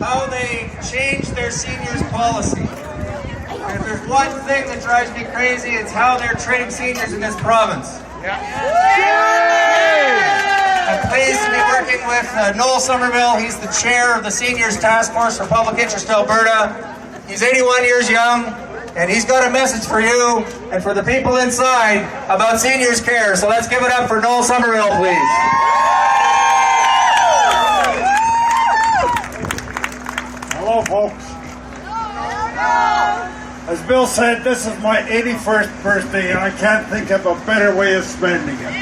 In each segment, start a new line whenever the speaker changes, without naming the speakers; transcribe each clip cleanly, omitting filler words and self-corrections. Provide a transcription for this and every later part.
how they changed their seniors policy. And if there's one thing that drives me crazy, it's how they're treating seniors in this province. I'm pleased to be working with Noel Somerville. He's the chair of the Seniors Task Force for Public Interest Alberta. He's 81 years young, and he's got a message for you and for the people inside about seniors care. So let's give it up for Noel Somerville, please.
Hello, folks. As Bill said, this is my 81st birthday, and I can't think of a better way of spending it.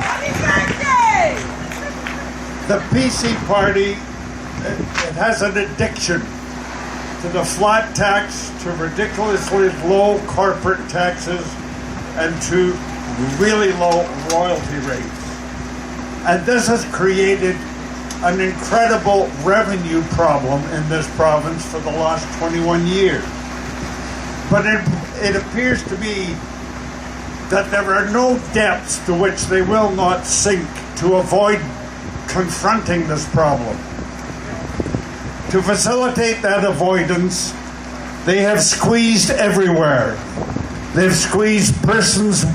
Happy birthday!
The PC party, it has an addiction to the flat tax, to ridiculously low corporate taxes, and to really low royalty rates. And this has created an incredible revenue problem in this province for the last 21 years. But it appears to me that there are no depths to which they will not sink to avoid confronting this problem. To facilitate that avoidance, they have squeezed everywhere. They've squeezed persons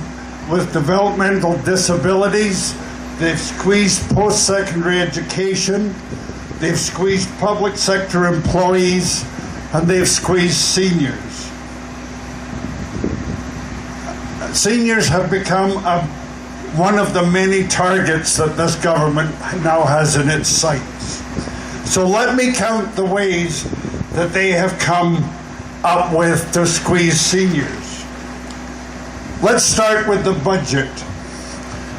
with developmental disabilities. They've squeezed post-secondary education, they've squeezed public sector employees, and they've squeezed seniors. Seniors have become one of the many targets that this government now has in its sights. So let me count the ways that they have come up with to squeeze seniors. Let's start with the budget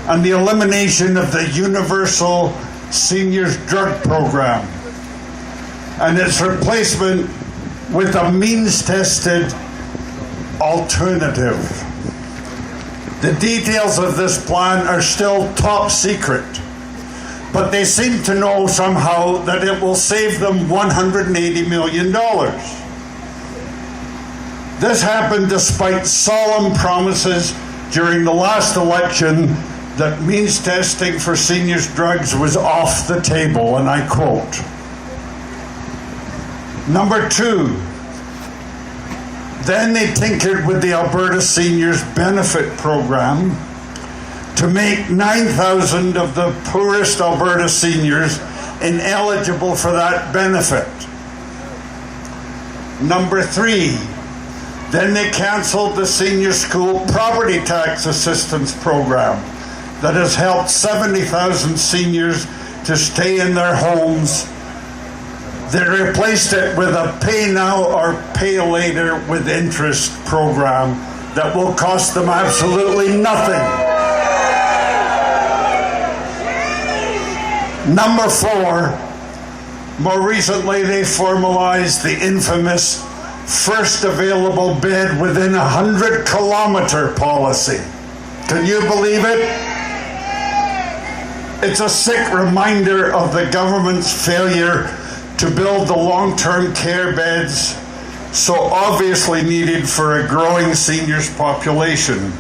and the elimination of the Universal Seniors Drug Program and its replacement with a means-tested alternative. The details of this plan are still top secret, but they seem to know somehow that it will save them $180 million. This happened despite solemn promises during the last election that means testing for seniors' drugs was off the table, and I quote. Number two, then they tinkered with the Alberta Seniors Benefit Program to make 9,000 of the poorest Alberta seniors ineligible for that benefit. Number three, then they cancelled the Senior School Property Tax Assistance Program that has helped 70,000 seniors to stay in their homes. They replaced it with a pay now or pay later with interest program that will cost them absolutely nothing. Number four, more recently they formalized the infamous first available bed within 100-kilometer policy. Can you believe it? It's a sick reminder of the government's failure to build the long-term care beds so obviously needed for a growing seniors population.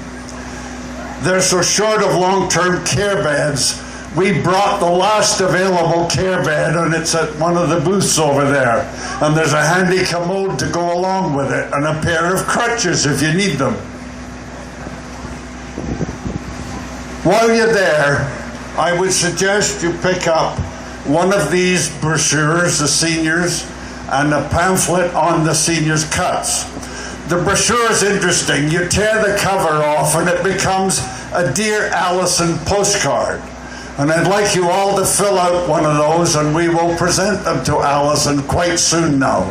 They're so short of long-term care beds, we brought the last available care bed, and it's at one of the booths over there. And there's a handy commode to go along with it, and a pair of crutches if you need them. While you're there, I would suggest you pick up one of these brochures, the seniors, and a pamphlet on the seniors' cuts. The brochure is interesting. You tear the cover off and it becomes a Dear Alison postcard. And I'd like you all to fill out one of those, and we will present them to Alison quite soon now.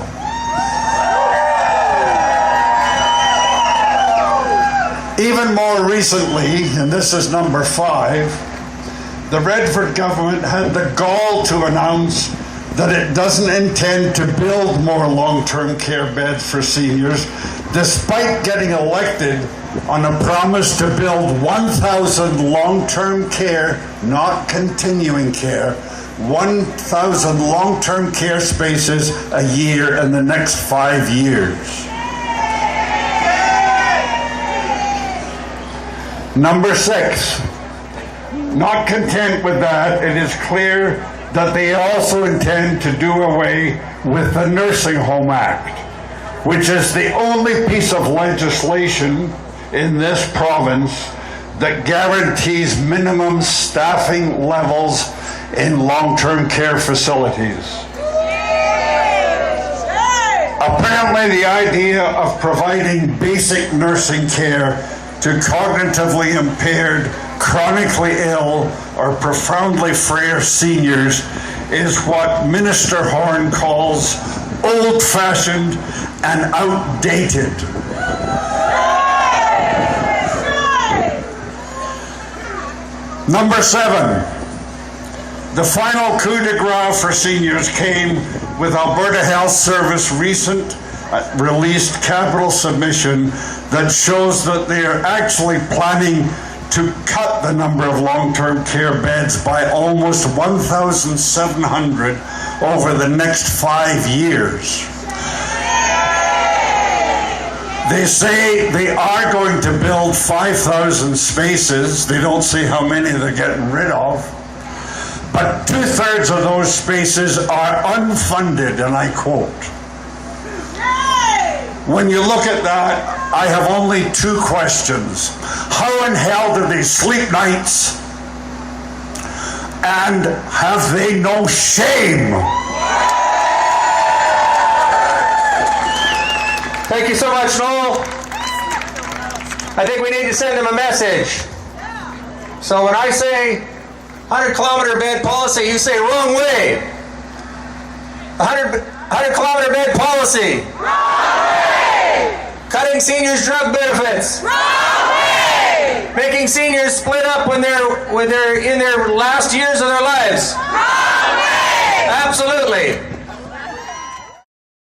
Even more recently, and this is number 5, the Redford government had the gall to announce that it doesn't intend to build more long-term care beds for seniors, despite getting elected on a promise to build 1,000 long-term care, not continuing care, 1,000 long-term care spaces a year in the next 5 years. Number 6, not content with that, it is clear that they also intend to do away with the Nursing Home Act, which is the only piece of legislation in this province that guarantees minimum staffing levels in long-term care facilities. Apparently, the idea of providing basic nursing care to cognitively impaired, chronically ill, or profoundly frail seniors is what Minister Horn calls old-fashioned and outdated. Number 7, the final coup de grace for seniors came with Alberta Health Service recent released capital submission that shows that they are actually planning to cut the number of long-term care beds by almost 1,700 over the next 5 years. They say they are going to build 5,000 spaces. They don't say how many they're getting rid of. But 2/3 of those spaces are unfunded, and I quote. When you look at that, I have only 2 questions. How in hell do they sleep nights? And have they no shame?
Thank you so much, Noel. I think we need to send them a message. So when I say 100-kilometer bed policy, you say wrong way. 100-kilometer bed policy.
Wrong way!
Cutting seniors' drug benefits.
Wrong way!
Making seniors split up when they're in their last years of their lives.
Wrong way!
Absolutely.